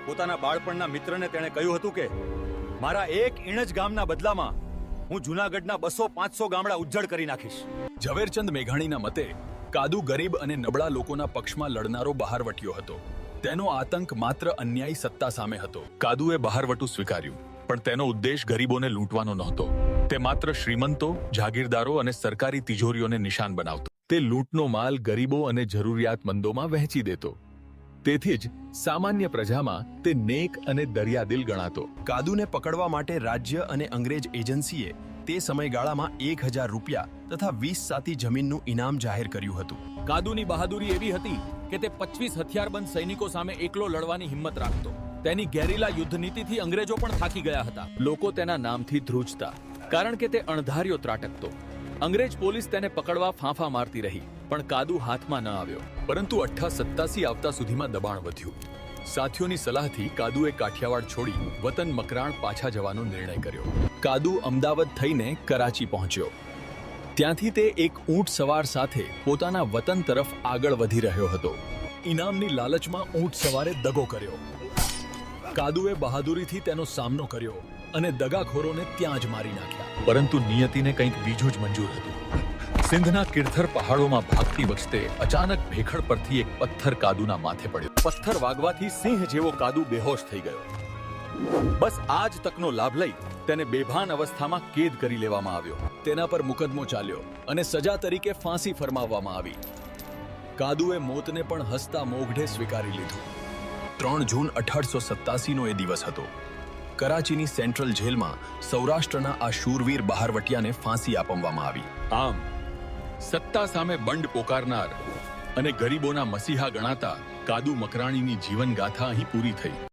પોતાના બાળપણના મિત્રને તેણે કહ્યું હતું કે મારા એક ઇણજ ગામના બદલામાં હું જૂનાગઢના 200-500 ગામડા ઉજ્જડ કરી નાખીશ. ઝવેરચંદ મેઘાણીના મતે કાદુ ગરીબ અને નબળા લોકોના પક્ષમાં લડનારો બહારવટીયો હતો. તેનો આતંક માત્ર અન્યાયી સત્તા સામે હતો. કાદુએ બહારવટું સ્વીકાર્યું, પણ તેનો ઉદ્દેશ ગરીબોને લૂંટવાનો નહોતો. તે માત્ર શ્રીમંતો, જાગીરદારો અને સરકારી તિજોરીઓને નિશાન બનાવતો. તે લૂંટનો માલ ગરીબો અને જરૂરિયાતમંદોમાં વહેંચી દેતો. તેથી જ સામાન્ય પ્રજામાં તે નેક અને દરિયાદિલ ગણાતો. કાદુને પકડવા માટે રાજ્ય અને અંગ્રેજ એજન્સીએ તે સમયગાળામાં 1000 રૂપિયા તથા 20 સાતી જમીનનું ઇનામ જાહેર કર્યું હતું. કાદુની બહાદુરી એવી હતી કે તે 25 હથિયારબંધ સૈનિકો સામે એકલો લડવાની હિંમત રાખતો. તેની ગેરીલા યુદ્ધ નીતિથી અંગ્રેજો પણ થાકી ગયા હતા. લોકો તેના નામથી ધ્રુજતા, કારણ કે તે અણધાર્યો ત્રાટકતો. અંગ્રેજ પોલીસ તેને પકડવા ફાંફા મારતી રહી, પણ કાદુ હાથમાં ન આવ્યો. પરંતુ 1887 આવતા સુધીમાં દબાણ વધ્યું. સાથીઓની સલાહથી કાદુએ કાઠિયાવાડ છોડી વતન મકરાણ પાછા જવાનો નિર્ણય કર્યો. કાદુ અમદાવાદ થઈને કરાચી પહોંચ્યો. ત્યાંથી તે એક ઊંટ સવાર સાથે પોતાના વતન તરફ આગળ વધી રહ્યો હતો. ઇનામની લાલચમાં ઊંટ સવારે દગો કર્યો. કાદુએ બહાદુરીથી તેનો સામનો કર્યો અને દગાખોરોને ત્યાં જ મારી નાખ્યા. પરંતુ નિયતિને કંઈક બીજું જ મંજૂર હતું. સિંધના કિરથર પહાડોમાં ભાગતી વખતે અચાનક ભેખડ પરથી એક પથ્થર કાદુના માથે પડ્યો. પથ્થર વાગવાથી સિંહ જેવો કાદુ બેહોશ થઈ ગયો. બસ આ જ તકનો લાભ લઈ તેને બેભાન અવસ્થામાં કેદ કરી લેવામાં આવ્યો. તેના પર મુકદ્દમો ચાલ્યો અને સજા તરીકે ફાંસી ફરમાવવામાં આવી. કાદુએ મોતને પણ હસતા મોઘઢે સ્વીકારી લીધું. 3 જૂન 1887 નો એ દિવસ હતો. કરાચીની સેન્ટ્રલ જેલમાં સૌરાષ્ટ્રના આ શૂરવીર બહારવટિયાને ફાંસી આપવામાં આવી. આમ સત્તા સામે બંડ પોકારનાર અને ગરીબોના મસીહા ગણાતા કાદુ મકરાણીની જીવનગાથા અહીં પૂરી થઈ.